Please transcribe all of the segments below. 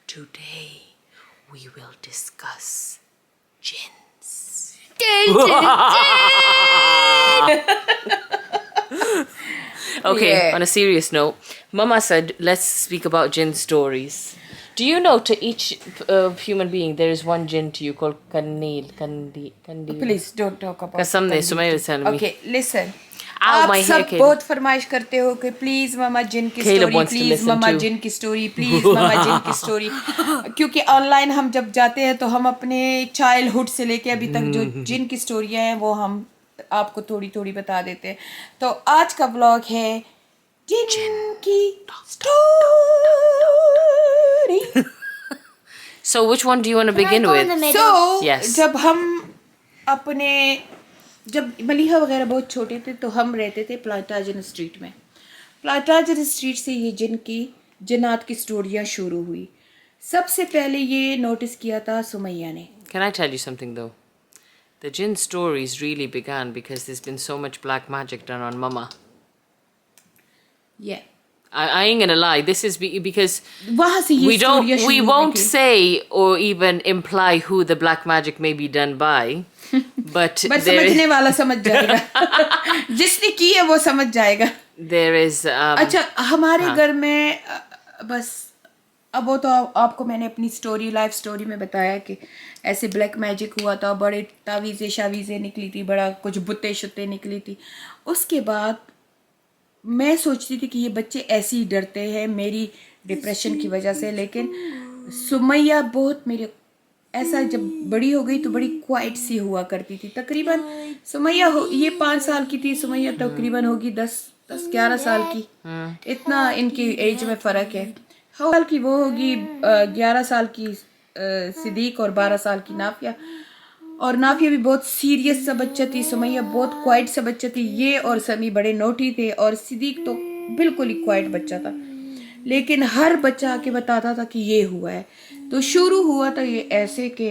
Today we will discuss jinns. Okay, Yeah. on a serious note, Mama said let's speak about jinn stories. Do you know to each human being there is one jinn to you called Kandil? Please don't talk about Kasam ne Sumaya was telling me. Okay, listen. Ow, آپ my hair, sub Caleb. بہت فرمائش کرتے ہو کہ please ماما جن کی Caleb story wants to please listen mama too. جن کی story please ماما جن کی سٹوری کیونکہ آن لائن ہم جب جاتے ہیں تو ہم اپنے چائلڈ ہوڈ سے لے کے ابھی تک جو جن کی سٹوریاں ہیں وہ ہم آپ کو تھوڑی تھوڑی بتا دیتے ہیں. تو آج کا بلاگ ہے جن کی story. So which one do you want to begin with? So Yes. جب ملیحہ وغیرہ بہت چھوٹے تھے تو ہم رہتے تھے پلانٹاجن اسٹریٹ میں. پلانٹاجن اسٹریٹ سے یہ جنات کی سٹوریاں شروع ہوئی. سب سے پہلے یہ نوٹس کیا تھا سمیہ نے. Can I tell you something though? The jinn stories really began because there's been so much black magic done on Mama. Yeah. I ain't gonna lie. This is because وہاں سے یہ سٹوریاں we شروع won't ہوئی تھی. say or even imply who the black magic may be done by, but سمجھنے والا سمجھ جائے گا. جس نے کی ہے وہ سمجھ جائے گا. there is اچھا ہمارے گھر میں بس اب وہ تو آپ کو میں نے اپنی سٹوری لائف سٹوری میں بتایا کہ ایسے بلیک میجک ہوا تھا, بڑے تعویذیں شاویزیں نکلی تھی, بڑا کچھ بتیں شتے نکلی تھی. اس کے بعد میں سوچتی تھی کہ یہ بچے ایسے ہی ڈرتے ہیں میری ڈپریشن کی وجہ سے. لیکن سمیہ بہت میرے ایسا جب بڑی ہو گئی تو بڑی کوائٹ سی ہوا کرتی تھی. تقریباً سمیہ یہ 5 سال کی تھی, سمیہ تقریباً ہوگی 10-11 سال کی. اتنا ان کی ایج میں فرق ہے. سال کی وہ ہوگی 11 سال کی صدیق اور 12 سال کی نافیہ. اور نافیہ بھی بہت سیریس سا بچہ تھی, سمیہ بہت کوائٹ سا بچہ تھی. یہ اور سمی بڑے نوٹی تھے اور صدیق تو بالکل ہی کوائٹ بچہ تھا. لیکن ہر بچہ آ کے بتاتا تھا کہ یہ ہوا ہے. تو شروع ہوا تھا یہ ایسے کہ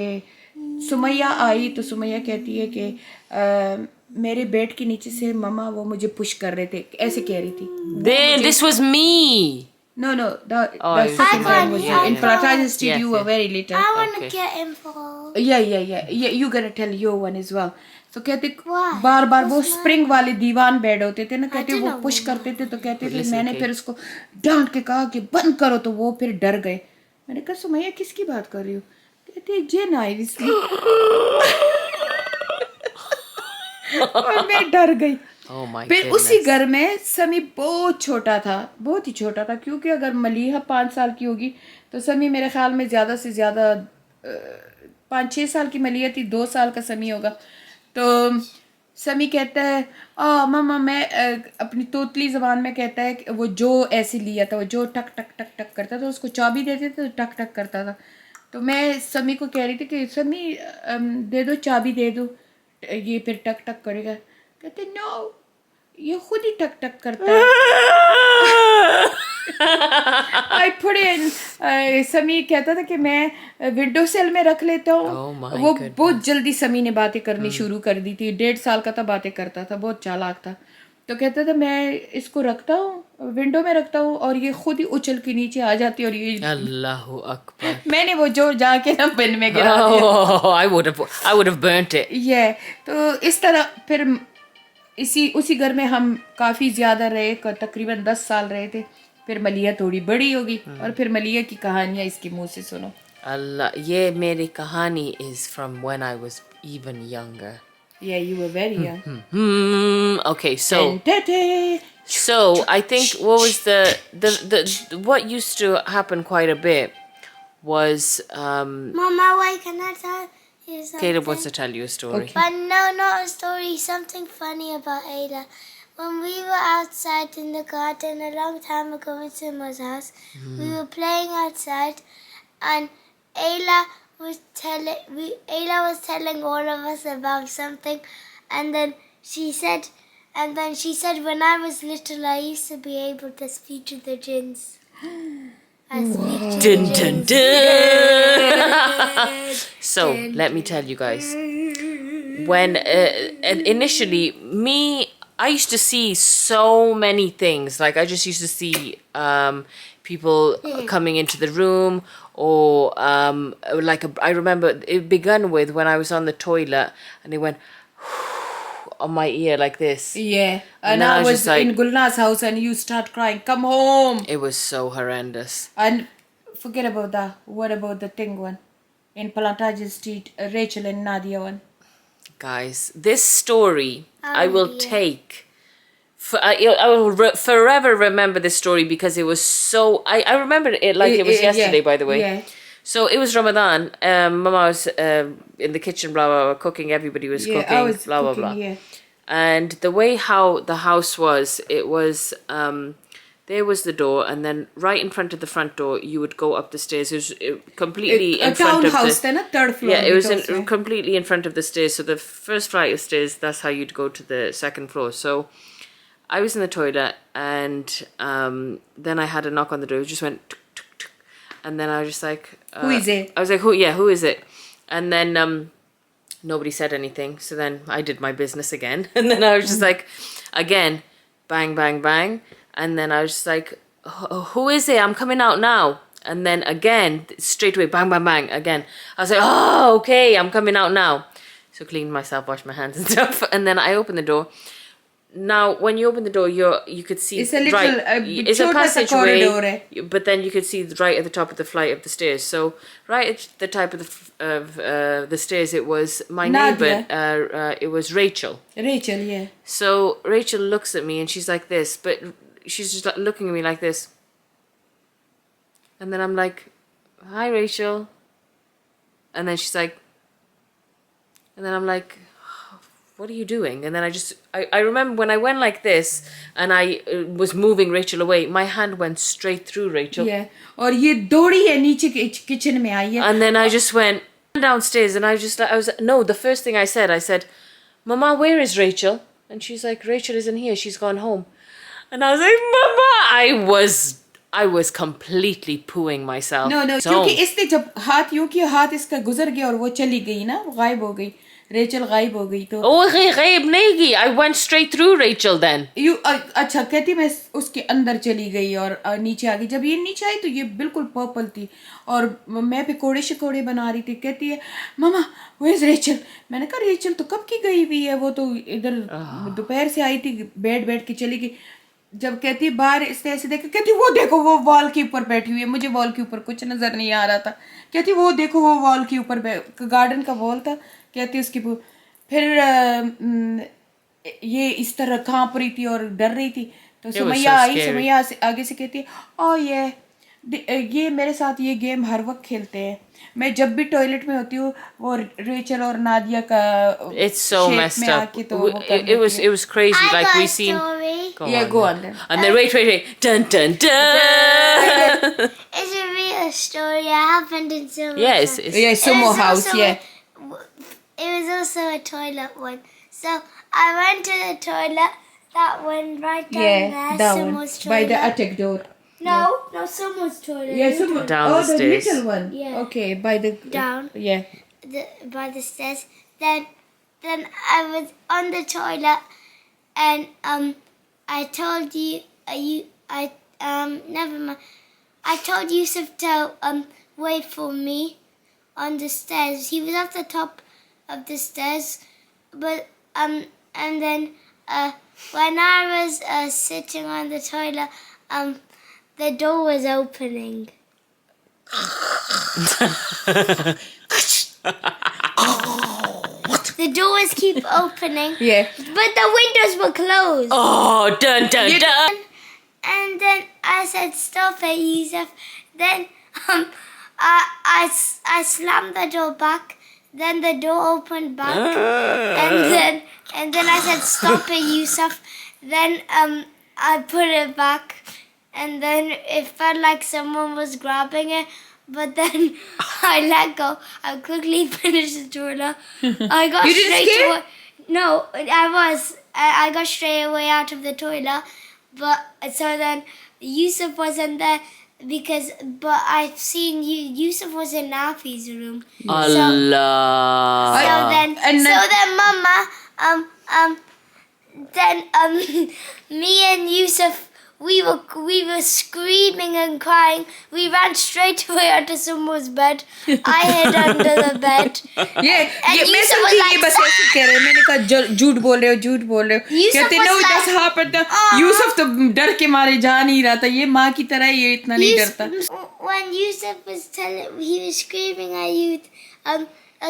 سمیہ آئی تو سمیہ کہتی ہے کہ میرے بیڈ کے نیچے سے مما وہ مجھے پش کر رہے تھے, ایسے کہہ رہی تھی. this was me. No, the second time was you. In Pratajan Street, you were very little. I want to get involved. Yeah. You gotta tell your one as well. تو کہتے بار بار وہ اسپرنگ والے دیوان بیڈ ہوتے تھے نا, کہتے وہ پش کرتے تھے. تو کہتے تھے میں نے پھر اس کو ڈانٹ کے کہا کہ بند کرو, تو وہ پھر ڈر گئے. میں نے کہا سمیہ کس کی بات کر رہی ہو؟ کہتے جن آئی اس لیے. اور میں ڈر گئی. پھر اسی گھر میں سمی بہت چھوٹا تھا, بہت ہی چھوٹا تھا, کیونکہ اگر ملیحہ 5 سال کی ہوگی تو سمی میرے خیال میں زیادہ سے زیادہ 5-6 سال کی ملیحہ تھی, 2 سال کا سمی ہوگا. تو سمی کہتا ہے ماما, میں اپنی توتلی زبان میں کہتا ہے کہ وہ جو ایسے لیا تھا, وہ جو ٹک ٹک ٹک ٹک کرتا تھا, اس کو چابی دیتے تھے تو ٹک ٹک کرتا تھا. تو میں سمی کو کہہ رہی تھی کہ سمی دے دو, چابی دے دو, یہ پھر ٹک ٹک کرے گا. کہتے نو, یہ خود ہی ٹک ٹک کرتا ہے. سمی کہتا تھا کہ میں ونڈو سیل میں رکھ لیتا ہوں. وہ بہت جلدی سمی نے باتیں کرنی شروع کر دی تھی, 1.5 سال کا تھا, باتیں کرتا تھا, بہت چالاک تھا. تو کہتا تھا میں اس کو رکھتا ہوں, ونڈو میں رکھتا ہوں, اور یہ خود ہی اچھل کے نیچے آ جاتی. اور یہ اللہ اکبر, میں نے وہ جو جا کے نا بن میں گرا دیا. I would have burnt it. تو اس طرح پھر اسی گھر میں ہم کافی زیادہ رہے, تقریباً 10 سال رہے تھے. پھر ملیحہ تھوڑی بڑی ہوگی, اور پھر ملیحہ کی کہانیاں اس کے منہ سے سنو. اللہ, یہ میری کہانی is from when I was even younger. Yeah, you were very young. Okay, so I think what was the what used to happen quite a bit was Mama, wait, can I tell you something? Caleb wants to tell you a story. Okay. But no, not a story, something funny about Ayla. When we were outside in the garden a long time ago in Simma's house, we were playing outside, and Ayla was telling all of us about something, and then she said when I was little I used to be able to speak to the jinns. So let me tell you guys, when initially I used to see so many things. Like I just used to see people coming into the room, or I remember it begun with when I was on the toilet and it went on my ear like this. Yeah. And And then I I was was just like- in Gulna's house and you start crying, come home. It was so horrendous. And forget about that. What about the thing one? In Plantage Street, Rachel and Nadia one. Guys, this story I Oh, will dear. take. I will forever remember this story because it was so. I remember it like it was yesterday, by the way. Yeah. So it was Ramadan. Mama was in the kitchen, blah blah blah, cooking. Everybody was Yeah, cooking, I was blah cooking, blah blah. yeah. And the way how the house was, it was there was the door, and then right in front of the front door, you would go up the stairs. It was completely A in front of townhouse, the. then a third floor. Yeah, it was because, completely in front of the stairs. So the first flight of stairs, that's how you'd go to the second floor. So I was in the toilet, and then I had a knock on the door. It just went, tuk, tuk, tuk. And then I was just like, Who is it? I was like, who is it? And then nobody said anything. So then I did my business again. And then I was just like, again, bang, bang, bang. And then I was just like, who is it? I'm coming out now. And then again, straight away, bang, bang, bang, again. I was like, oh, okay, I'm coming out now. So cleaned myself, washed my hands and stuff. And then I opened the door. Now, when you open the door, you could see It's a little, it's a chota sa passageway, corridor hai. but then you could see right at the top of the flight of the stairs. So right at the top of the stairs, it was my Nadia. neighbor. It was Rachel. Rachel, yeah. So Rachel looks at me and she's like this, but she's just like looking at me like this. And then I'm like, "Hi, Rachel." And then she's like, and then I'm like, what are you doing? And then I remember when I went like this and I was moving Rachel away, my hand went straight through Rachel. Yeah. और ये दौड़ी है नीचे kitchen में आई है. And then I just went downstairs and I was no, the first thing I said, Mama, where is Rachel? And she's like, Rachel isn't here, she's gone home. And I was like, Mama, I was completely pooing myself. No, क्योंकि इसने जब हाथ यूं किया, हाथ इसका गुजर गया और वो चली गई ना, गायब हो गई. रेचल गायब हो गई तो. Oh, गायब नहीं गई. I went straight through Rachel then. अच्छा कहती मैं उसके अंदर चली गई और नीचे आ गई. जब ये नीचे आई तो ये बिल्कुल पर्पल थी और मैं पकोड़े शिकोड़े बना रही थी. कहती है मामा वो इज रेचल. मैंने कहा रेचल तो कब की गई हुई है, वो तो इधर दोपहर से आई थी, बैठ के चली गई. जब कहती बाहर इसने ऐसे देखा, कहती वो देखो वो वॉल के ऊपर बैठी हुई है. मुझे वॉल के ऊपर कुछ नजर नहीं आ रहा था. कहती वो देखो वो वॉल के ऊपर गार्डन का वॉल था. कहती उसकी फिर ये इस तरह कांप रही थी और डर रही थी. तो सुमैया आई, सुमैया आगे से कहती है ओ ये मेरे साथ ये गेम हर वक्त खेलते हैं. मैं जब भी टॉयलेट में होती हूँ वो रेचल और नादिया का It's so messed up. It was crazy. I like got we a seen. story. Go on then. And then wait. Dun dun dun. It's a real story. It happened in Sumo. Yes. Yeah, Sumo house. Yeah. It was also a toilet one. So I went to the toilet. That one right down there. That Sumo's one by the toilet. attic door. No, Sumo's toilet. Yeah, Sumo. Down the the stairs. little one. Yeah. Okay, by the Down. Yeah. By the stairs. Then I was on the toilet, and I told you never mind. I told Yusuf to wait for me on the stairs. He was at the top of the stairs, but and then when I was sitting on the toilet, the door was opening. The doors keep opening. Yeah. But the windows were closed. Oh, dun dun dun. And then I said, "Stop it, Yusuf." Then I slammed the door back. Then the door opened back. and then I said, "Stop it, Yusuf." Then I put it back. And then it felt like someone was grabbing it. But then I let go. I quickly finished the toilet. I got You didn't straight scare? away. No, I got straight away out of the toilet. But so then Yusuf wasn't there but I've seen Yusuf was in Nafi's room. Allah. So then Mama, then me and Yusuf we were screaming and crying. We ran straight away onto someone's bed. I hid under the bed. ये मैं Yusuf समझी was ये like, बस ऐसे कह रहे हैं. मैंने कहा झूठ बोल रहे हो. Yusuf कहते was no, like, that's happened. Yusuf तो डर के मारे जा नहीं रहा था. ये माँ की तरह ये इतना नहीं डरता. When Yusuf was he was screaming at you,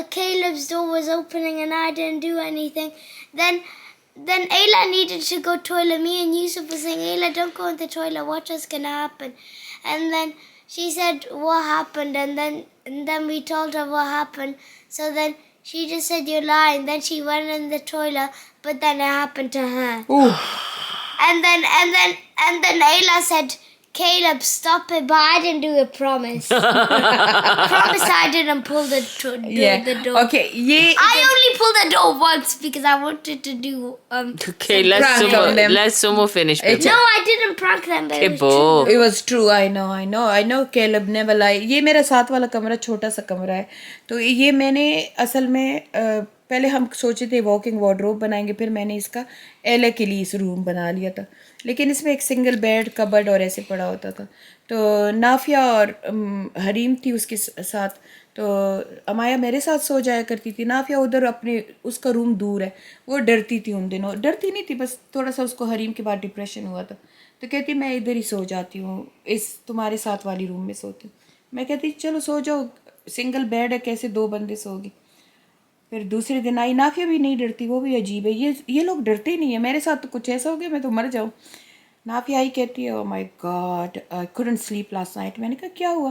Caleb's door was opening and I didn't do anything. Then Ayla needed to go toilet. Me and Yusuf was saying, Ayla, don't go in the toilet. Watch what's gonna happen. And then she said, what happened? And then we told her what happened. So then she just said, you're lying. Then she went in the toilet, but then it happened to her. Ooh. And then Ayla said, Caleb, stop it, but I didn't do a promise. Promise I didn't pull the door. Okay, ये I only pulled the door once because I wanted to do Okay, prank on them. let Sumo finish. It's No, I didn't prank them, but it was Kibbo. true. It was true. I know. Caleb never lie. ये मेरा साथ वाला कमरा छोटा सा कमरा है. तो ये मैंने असल में पहले हम सोचे थे वॉकिंग वार्डरोब बनाएंगे. फिर मैंने इसका एले के लिए इस रूम बना लिया था. लेकिन इसमें एक सिंगल बेड कबर्ड और ऐसे पड़ा होता था. तो नाफिया और हरीम थी उसके साथ. तो अमाया मेरे साथ सो जाया करती थी. नाफिया उधर अपने उसका रूम दूर है. वो डरती थी उन दिनों. डरती नहीं थी, बस थोड़ा सा उसको हरीम के बाद डिप्रेशन हुआ था. तो कहती मैं इधर ही सो जाती हूँ, इस तुम्हारे साथ वाली रूम में सोती हूँ. मैं कहती चलो सो जाओ, सिंगल बेड है, कैसे 2 बंदे सोगी. फिर दूसरे दिन आई. नाफिया भी नहीं डरती, वो भी अजीब है. ये लोग डरते ही नहीं है. मेरे साथ तो कुछ ऐसा हो गया मैं तो मर जाऊँ. नाफिया आई कहती है, oh my God, I couldn't sleep last night. मैंने कहा क्या हुआ?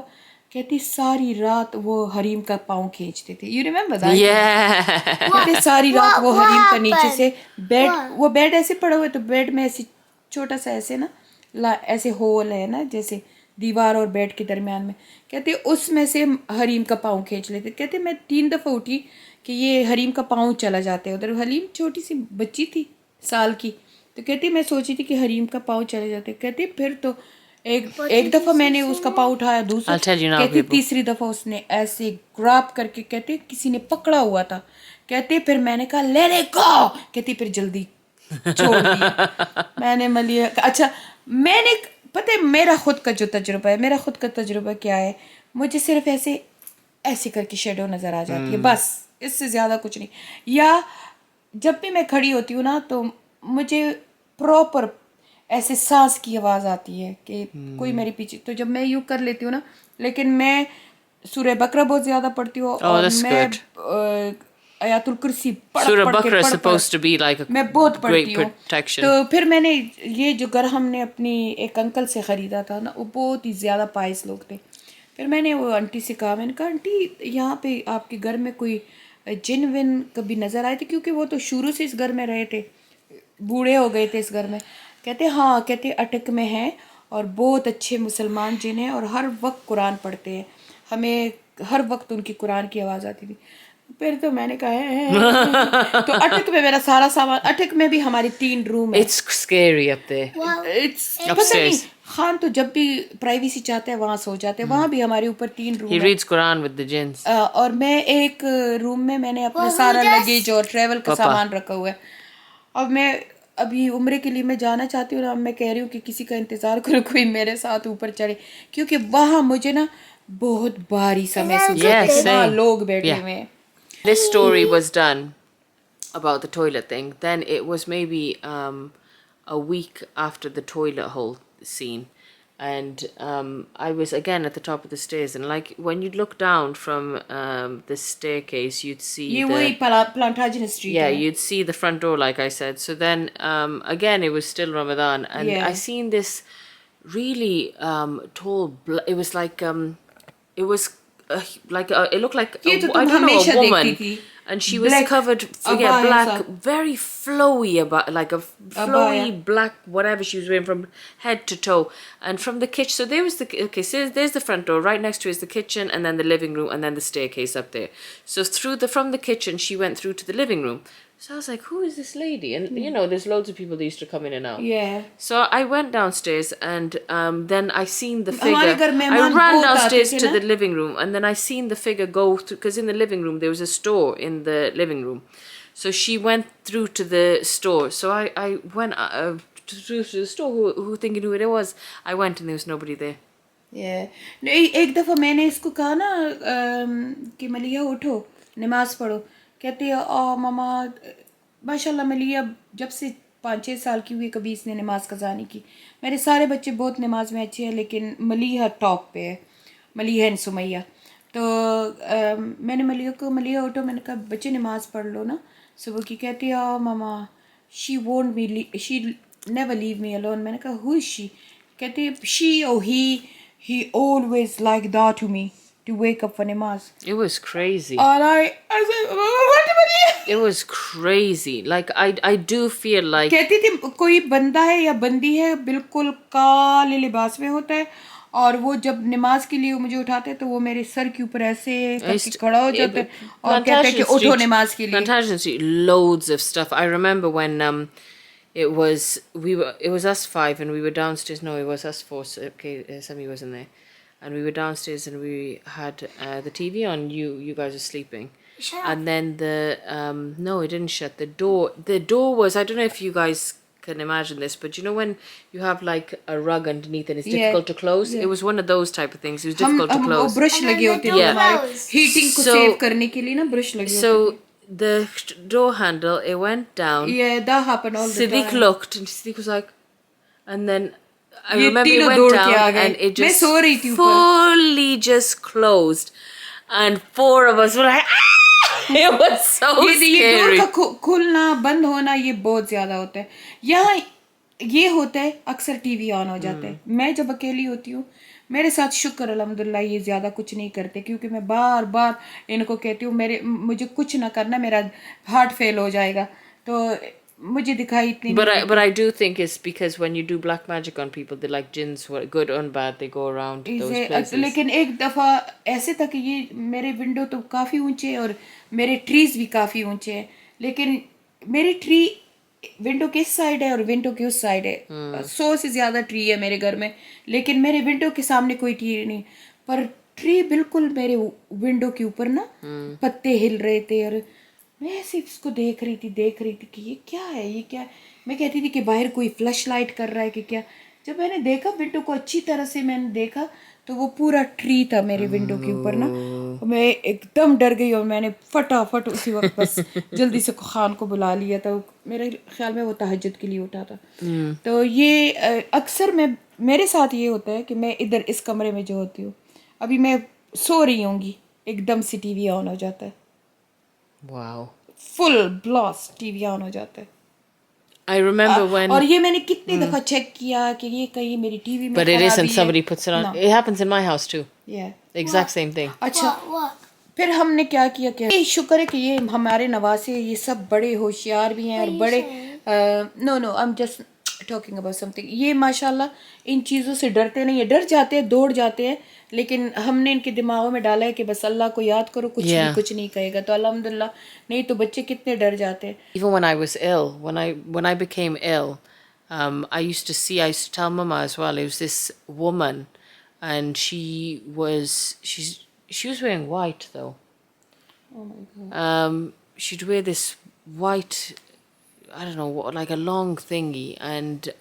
कहती सारी रात वो हरीम का पाँव खींचते थे. You remember that? Yeah. सारी रात वो What हरीम का happened? नीचे से बेड, What? वो बेड ऐसे पड़ा हुआ है. तो बेड में ऐसे छोटा सा ऐसे ना ऐसे होल है ना, जैसे दीवार और बेड के दरमियान में. कहते उसमें से हरीम का पाँव खींच लेते. कहते मैं 3 दफ़ा उठी कि ये हरीम का पाँव चला जाता है उधर. हरीम छोटी सी बच्ची थी, साल की. तो कहती मैं सोची थी कि हरीम का पाँव चले जाते. कहती फिर तो एक दफ़ा मैंने उसका पाँव उठाया, दूसरा कहती तीसरी दफ़ा उसने ऐसे ग्रैब करके कहते किसी ने पकड़ा हुआ था. कहते फिर मैंने कहा लेट इट गो. कहती फिर जल्दी छोड़ दिया. मैंने मलिया अच्छा, मैंने पता है मेरा खुद का जो तजुर्बा है, मेरा खुद का तजुर्बा क्या है, मुझे सिर्फ ऐसे करके शेडो नज़र आ जाती है, बस इससे ज़्यादा कुछ नहीं. या जब भी मैं खड़ी होती हूँ ना तो मुझे प्रॉपर ऐसे सांस की आवाज़ आती है कि कोई मेरे पीछे. तो जब मैं यूँ कर लेती हूँ ना, लेकिन मैं सूरह बकरा बहुत ज़्यादा पढ़ती हूँ और मैं आयतुल कुर्सी मैं बहुत पढ़ती हूँ. तो फिर मैंने ये जो घर हमने अपनी एक अंकल से ख़रीदा था ना, वो बहुत ही ज़्यादा पाइस लोग थे. फिर मैंने वो आंटी से कहा, मैंने कहा आंटी यहाँ पे आपके घर में कोई जिन विन कभी नज़र आए थे? क्योंकि वो तो शुरू से इस घर में रहे थे, बूढ़े हो गए थे इस घर में. कहते हाँ, कहते अटक में हैं और बहुत अच्छे मुसलमान जिन हैं और हर वक्त कुरान पढ़ते हैं. हमें हर वक्त उनकी कुरान की आवाज़ आती थी. फिर तो मैंने कहा है तो अटक में मेरा सारा सामान. अटक में भी हमारी 3 रूम है. It's scary up there. पता नहीं, खान तो जब भी प्राइवेसी चाहते हैं वहाँ सो जाते हैं. वहाँ भी हमारे ऊपर 3 रूम He है. reads Quran with the jinns. और मैं एक रूम में मैंने अपना सारा लगेज और ट्रैवल का सामान रखा हुआ है. अब मैं अभी उम्रे के लिए मैं जाना चाहती हूँ ना, मैं कह रही हूँ कि किसी का इंतज़ार करो, कोई मेरे साथ ऊपर चढ़े, क्योंकि वहाँ मुझे ना बहुत भारी सा महसूस होता है कि वहाँ लोग बैठे हुए हैं. This story was done about the toilet thing. Then it was maybe a week after the toilet hole scene. And I was again at the top of the stairs. And like when you'd look down from the staircase, you'd see ये वही Plantagenet Street. Yeah, you'd see the front door, like I said. So then again, it was still Ramadan. And I seen this really tall, it was like, it was it looked like I don't know, a woman, and she was covered black, very flowy, like a flowy black whatever she was wearing from head to toe. And from the kitchen, so there was so there's the front door, right next to is the kitchen, and then the living room, and then the staircase up there. So from the kitchen she went through to the living room. So I was like, who is this lady? And you know, there's loads of people that used to come in and out. Yeah. So I went downstairs, and then I seen the figure. I ran downstairs to the living room, and then I seen the figure go through, because in the living room there was a store in the living room. So she went through to the store. So I went to the store who thinking who it was. I went and there was nobody there. एक दफ़ा मैंने इसको कहा ना कि मलिया उठो नमाज पढ़ो, कहती है मामा माशाल्लाह मलिया जब से 5-6 साल की हुई कभी इसने नमाज कज़ा नहीं की. मेरे सारे बच्चे बहुत नमाज में अच्छे हैं लेकिन मलिया टॉप पे है, मलिया एंड सुमैया. तो मैंने मलिया को मलिया उठो, मैंने कहा बच्चे नमाज पढ़ लो ना सुबह की. कहती है mama she won't be she never leave me alone. मैंने कहा हु इज शी? कहती है शी और he always like that to me to wake up for namaz. It was crazy. And I said what Maliya? It was crazy. Like I do feel like कहती थी कोई बंदा है या बंदी है बिल्कुल काले लिबास में होता है और वो जब नमाज के लिए मुझे उठाते हैं तो वो मेरे सर के ऊपर ऐसे करके खड़ा हो जाता है और कहते हैं कि उठो नमाज के लिए. Plantation Street, loads of stuff. I remember when it was us 5 and we were downstairs. No, it was us 4. So, okay, Sammy wasn't there, and we were downstairs and we had the TV on. You guys were sleeping, Shut up. and then no, it didn't shut. The door was, I don't know if you guys can imagine this, but you know when you have like a rug underneath and it's difficult to close. It was one of those type of things. It was difficult to close. Brush And लगे then होते the हैं door हमारे closed. Heating को So- save करने के लिए ना brush लगे So होते the door handle, it went down. हैं. Yeah, that happened all the Siddiq time. looked and Siddiq was like, and then I ये remember it तीनों went दौड़ के down आ गए. and it मैं just सो रही थी ऊपर. fully just closed, and 4 of us were like, ah! It was so ये डोर scary. का खुलना बंद होना ये बहुत ज्यादा होता है. यहाँ ये होता है अक्सर टीवी ऑन हो जाता है. मैं जब अकेली होती हूँ मेरे साथ शुक्र अल्हम्दुलिल्लाह ये ज़्यादा कुछ नहीं करते क्योंकि मैं बार बार इनको कहती हूँ मुझे कुछ ना करना, मेरा हार्ट फेल हो जाएगा. तो मुझे दिखाई इतनी But I do think it's because when you do black magic on people, they're like jinns, were good and bad. They go around those places. लेकिन एक दफ़ा ऐसे था कि ये मेरे विंडो तो काफ़ी ऊंचे हैं और मेरे ट्रीज भी काफ़ी ऊंचे हैं, लेकिन मेरी ट्री विंडो के इस साइड है और विंडो के उस साइड है. 100 से ज़्यादा ट्री है मेरे घर में, लेकिन मेरे विंडो के सामने कोई ट्री नहीं. पर ट्री बिल्कुल मेरे विंडो के ऊपर ना पत्ते हिल रहे थे और मैं ऐसे इसको देख रही थी कि ये क्या है, ये क्या है. मैं कहती थी कि बाहर कोई फ्लैश लाइट कर रहा है कि क्या. जब मैंने देखा विंडो को अच्छी तरह से मैंने देखा तो वो पूरा ट्री था मेरे विंडो के ऊपर ना. मैं एकदम डर गई और मैंने फटाफट उसी वक्त बस जल्दी से खान को बुला लिया था. मेरे ख्याल में वो तहज्जुद के लिए उठा था. तो ये अक्सर मेरे साथ ये होता है कि मैं इधर इस कमरे में जो होती हूँ, अभी मैं सो रही होंगी, एकदम से टीवी ऑन हो जाता है. Wow. Full blast TV on हो जाता है. I remember when. और ये मैंने कितनी दफा चेक किया कि ये कहीं मेरी टीवी में But it खराबी isn't. है. Somebody puts it on. No. It happens in my house too. Yeah. The exact same thing. अच्छा What? फिर हमने क्या किया ये शुक्र है कि ये हमारे नवासे ये सब बड़े होशियार भी हैं और बड़े no I am just talking about something. ये माशाल्लाह इन चीज़ों से डरते नहीं है, डर जाते हैं, दौड़ जाते हैं, लेकिन हमने इनके दिमागों में डाला है कि बस अल्लाह को याद करो, कुछ नहीं कहेगा. तो अल्हम्दुलिल्लाह, नहीं तो बच्चे कितने डर जाते हैं. Even when I was ill, when I became ill, I used to tell Mama as well. It was this woman, and she was wearing white though. Oh my God. She'd wear this white, I don't know what, like a long thingy, and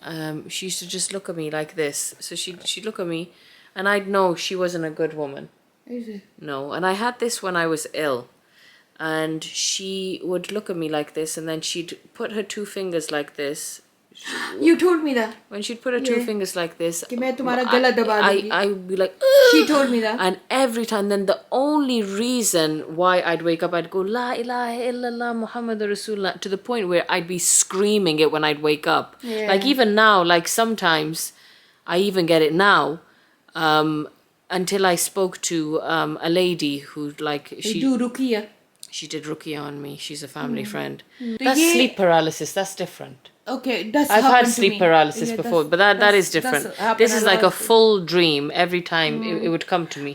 she used to just look at me like this. So she'd look at me, and I'd know she wasn't a good woman. Is it? No, and I had this when I was ill, and she would look at me like this, and then she'd put her 2 fingers like this. You told me that. When she'd put her 2 fingers like this, कि मैं तुम्हारा गला दबा दूंगी. I would be like, She told me that. and every time, then the only reason why I'd wake up, I'd go, La ilaha illallah Muhammadur Rasulullah, to the point where I'd be screaming it when I'd wake up. Yeah. Like even now, like sometimes, I even get it now, until I spoke to a lady who like, Do ruqya. she did ruqya on me. She's a family friend. तो That's ये- sleep paralysis. That's different. Okay, that's I've had happened to sleep me. paralysis Yeah, before, but that is different. that's happened This is like a lot. full dream every time it would come to me.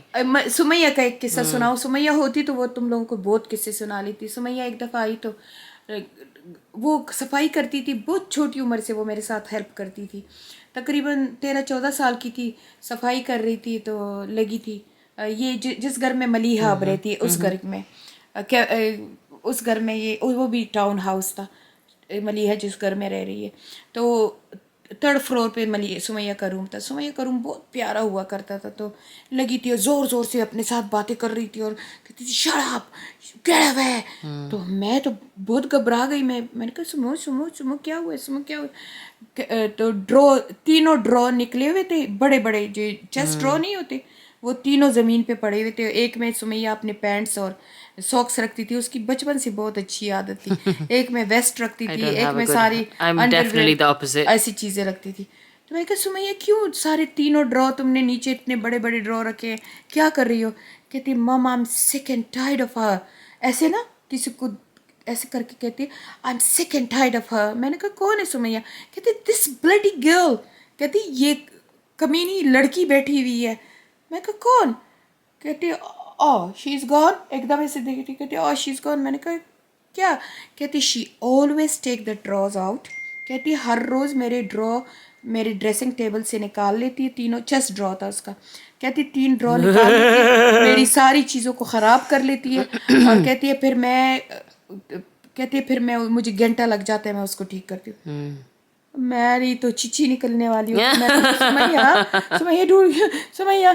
Sumaiya का एक किस्सा सुनाओ. सुमैया होती तो वो तुम लोगों को बहुत किस्से सुना लेती. सुमैया एक दफ़ा आई तो वो सफाई करती थी, बहुत छोटी उम्र से वो मेरे साथ हेल्प करती थी. तकरीबन 13-14 साल की थी, सफाई कर रही थी तो लगी थी. ये जिस घर में मलीहा अब रहती है उस घर में उस घर में ये वो भी टाउन हाउस था, मलीहा जिस घर में रह रही है. तो 3rd फ्लोर पे सुमैया का रूम था. सुमैया का रूम बहुत प्यारा हुआ करता था. तो लगी थी और ज़ोर ज़ोर से अपने साथ बातें कर रही थी और कहती थी शट अप, गेट अवे. तो मैं तो बहुत घबरा गई. मैंने कहा सुमो सुमो सुमो क्या हुआ, सुमो क्या हुआ. तो तीनों ड्रॉ निकले हुए थे, बड़े बड़े जो चेस्ट ड्रॉ नहीं होते, वो तीनों ज़मीन पे पड़े हुए थे. एक में सुमैया अपने पैंट्स और सॉक्स रखती थी, उसकी बचपन से बहुत अच्छी आदत थी. एक में वेस्ट रखती I थी, don't एक have a में good. सारी I'm definitely the underwear opposite. ऐसी चीज़ें रखती थी. तो मैं कहा सुमैया क्यों सारे तीनों ड्रॉ तुमने नीचे इतने बड़े बड़े ड्रॉ रखे हैं, क्या कर रही हो. कहती मम I am sick and tired of her. ऐसे ना किसी को ऐसे करके कहती I am sick and tired of her. मैंने कहा कौन है सुमैया. कहती दिस ब्लडी गर्ल. कहती ये कमीनी लड़की बैठी हुई है. मैं कहा कौन. कहती ओह शी इज़ गॉन. एकदम ऐसे देखती कहती ओह शी इज़ गॉन. मैंने कहा क्या. कहती she always take the draws out. कहती हर रोज़ मेरे ड्रेसिंग टेबल से निकाल लेती है तीनों. चेस्ट ड्रॉ था उसका. कहती 3 ड्रॉ निकाल लेती है, मेरी सारी चीज़ों को ख़राब कर लेती है. और कहती है फिर मैं मुझे घंटा लग जाता है, मैं उसको ठीक करती हूँ. मेरी तो चिची निकलने वाली हूँ. सुमैया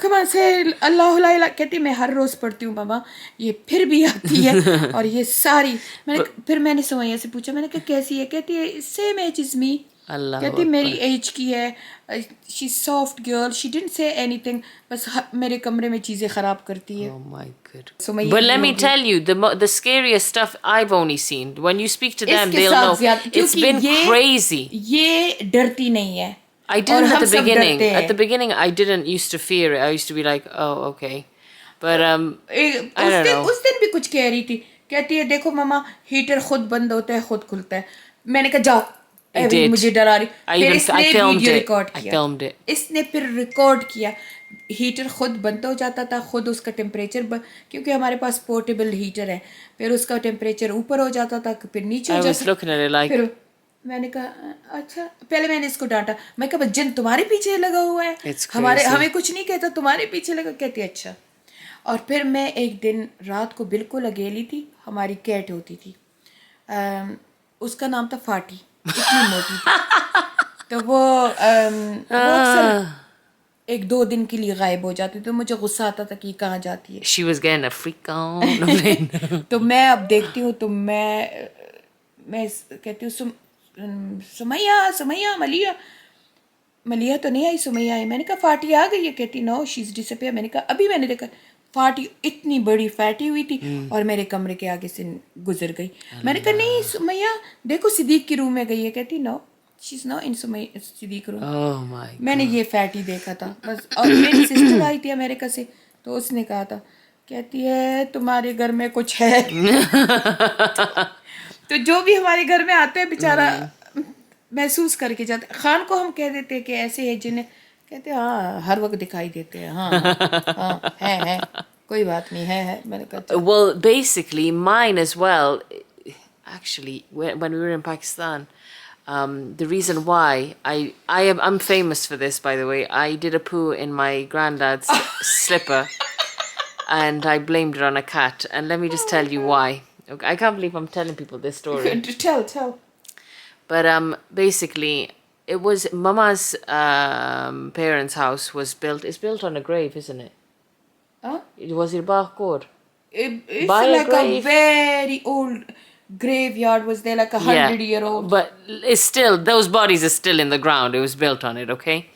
कम से अल्लाह ला इलाहा. कहती मैं हर रोज़ पढ़ती हूँ मामा, ये फिर भी आती है और ये सारी. फिर मैंने सुमैया से पूछा, मैंने कहा कैसी है. कहती है सेम एज इज मी. कहती मेरी एज की है. She soft girl. She didn't say anything. बस मेरे कमरे में चीज़ें ख़राब करती है. Oh my god. Sumaiya But let me tell you, the scariest stuff I've only seen. When you speak to them, इसके they'll साथ know. ज़्यादा, It's क्योंकि been crazy. ये डरती नहीं है. I और didn't हम at the सब beginning. डरते हैं. At the beginning, I didn't used to fear it. I used to be like, oh, okay. But I don't know. उस दिन भी कुछ कह रही थी. कहती है देखो मामा हीटर खुद बंद होता है, खुद खुलता है. मैंने कहा जाओ, अभी did. मुझे डरा रही. I फिर even- इसने I filmed video it. Record I किया. filmed it. इसने फिर रिकॉर्ड किया. हीटर खुद बंद हो जाता था, खुद उसका टेम्परेचर क्योंकि हमारे पास पोर्टेबल हीटर है. फिर उसका टेम्परेचर ऊपर हो जाता था, फिर नीचे हो I was जाता. looking at it like, फिर मैंने कहा अच्छा. पहले मैंने इसको डांटा. मैं कहा जिन तुम्हारे पीछे लगा हुआ है, It's crazy. हमें कुछ नहीं कहता, तुम्हारे पीछे लगा. कहती अच्छा. और फिर मैं एक दिन रात को बिल्कुल अकेली थी. हमारी कैट होती थी, उसका नाम था फाटी. इतनी मोटी थी. तो वो अक्सर 1-2 दिन के लिए गायब हो जाती. तो मुझे गुस्सा आता था कि कहाँ जाती है. she was getting a freak on. तो मैं अब देखती हूँ तो मैं कहती हूँ सुमैया मलिया तो नहीं आई, सुमैया आई. मैंने कहा फाटी आ गई है. कहती नो शी इज डिसअपियर. मैंने कहा अभी मैंने देखा फाटी इतनी बड़ी फैटी हुई थी और मेरे कमरे के आगे से गुजर गई. मैंने कहा नहीं सुमैया देखो सिद्दीक के रूम में गई है. कहती no she is not in Siddiq room. Oh my. मैंने ये फैटी देखा था बस. और मेरी सिस्टर आई थी अमेरिका से, तो उसने कहा था, कहती है तुम्हारे घर में कुछ है. तो जो भी हमारे घर में आते हैं बेचारा महसूस करके जाते. खान को हम कह देते हैं कि ऐसे है जिन्हें कहते हैं हाँ हर वक्त दिखाई देते हैं. हाँ है कोई बात नहीं है. मैंने कहा Well, basically, mine as well. Actually, when we were in Pakistan, the reason why I'm famous for this, by the way. I did a poo in my granddad's slipper, and I blamed it on a cat. And let me just tell you why. Okay, I can't believe I'm telling people this story. tell. But basically, it was Mama's parents' house was built. It's built on a grave, isn't it? Huh? It was it Bakor. It's By a like a grave. very old graveyard. Was there like 100-year-old? But it's still, those bodies are still in the ground. It was built on it, okay?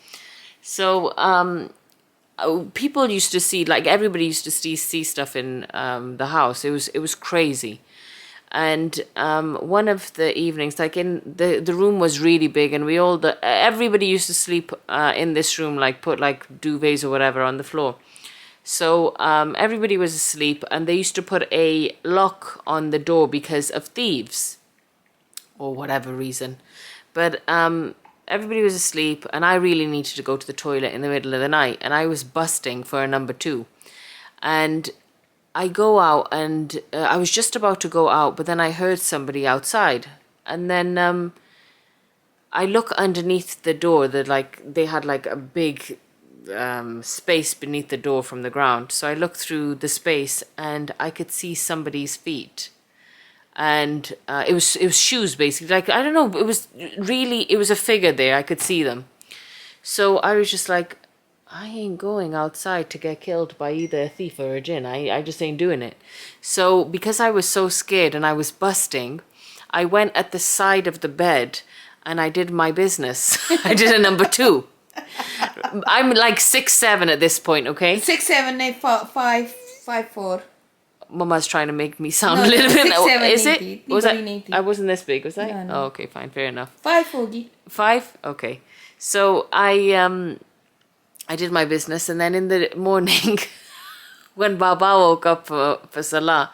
So people used to see, like everybody used to see stuff in the house. It was crazy. And one of the evenings, like in the room was really big, and everybody used to sleep in this room, like put like duvets or whatever on the floor. So everybody was asleep, and they used to put a lock on the door because of thieves or whatever reason. But everybody was asleep, and I really needed to go to the toilet in the middle of the night, and I was busting for a number 2. And I go out, and I was just about to go out, but then I heard somebody outside. And then I look underneath the door, they had like a big space beneath the door from the ground. So I looked through the space, and I could see somebody's feet. and it was shoes basically. Like, I don't know, it was a figure there. I could see them. So I was just like, I ain't going outside to get killed by either a thief or a jinn. I just ain't doing it. So because I was so scared and I was busting, I went at the side of the bed and I did my business. I did a number 2. I'm like 6'7" at this point, okay? 6'7", 5, 5'4". Mama's trying to make me sound No, a little bit. 6'7" Is it? नहीं थी, Was बड़ी नहीं थी। I wasn't this big, was I? No, no. Oh, okay, fine, fair enough. 5 होगी। 5? Okay. So I did my business, and then in the morning, when Baba woke up for Salah,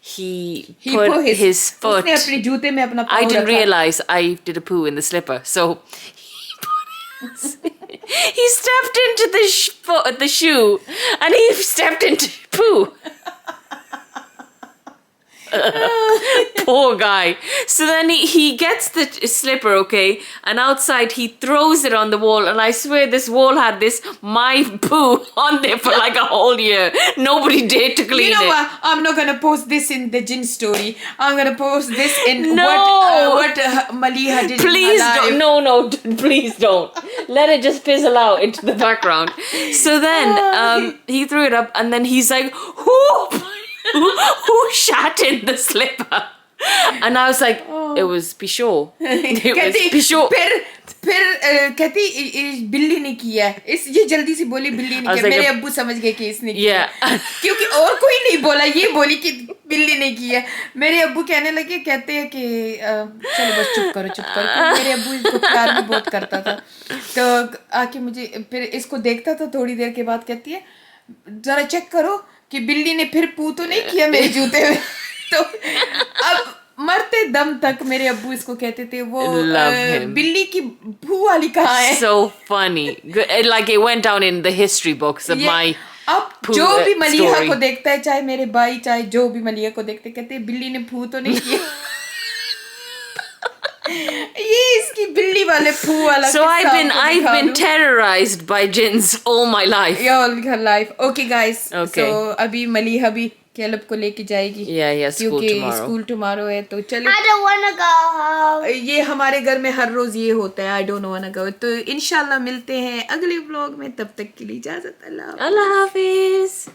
he put his foot. उसने अपने जूते में अपना I पाँव didn't रखा। realize I did a poo in the slipper, so he stepped into the shoe, and he stepped into poo. Poor guy. So then he gets the slipper, okay, and outside he throws it on the wall, and I swear this wall had this my poo on there for like a whole year. Nobody dared to clean it. You know what? I'm not gonna post this in the Jin story. I'm gonna post this in No. what Maliha did. Please in her life. don't. No, please don't. Let it just fizzle out into the background. So then he threw it up, and then he's like, who shat in the slipper? And I was like, it was Pisho. It was कहती Pisho. फिर कहती बिल्ली ने किया है। ये जल्दी से बोली बिल्ली ने किया। मेरे अब्बू समझ गए कि इसने किया। क्योंकि और कोई नहीं बोला, ये बोली कि बिल्ली ने किया। मेरे अब्बू कहने लगे, कहते हैं कि चलो बस चुप करो। मेरे अब्बू इसको प्यार भी बहुत करता था, तो आके मुझे फिर इसको देखता था, थोड़ी देर के बाद कहती है, जरा चेक करो कि बिल्ली ने फिर पू तो नहीं किया मेरे जूते में। तो अब मरते दम तक मेरे अब्बू इसको कहते थे, वो बिल्ली की पू वाली कहाँ है? So funny. Like it went down in the history books of my अब जो भी मलिहा को देखता है, चाहे मेरे भाई चाहे जो भी मलिहा को देखते, कहते हैं बिल्ली ने पू तो नहीं किया। ये इसकी बिल्ली वाले पू वाला। So I've been terrorized by jinns all my life. All her life. Okay guys. Okay. So अभी मलिहा भी कैलब को लेके जाएगी। Yeah, school tomorrow. School tomorrow है, तो चलो। I don't wanna go home. ये हमारे घर में हर रोज ये होता है, I don't wanna go। तो इंशाल्लाह मिलते हैं अगले व्लॉग में, तब तक के लिए इजाजत। अल्लाह Allah Hafiz.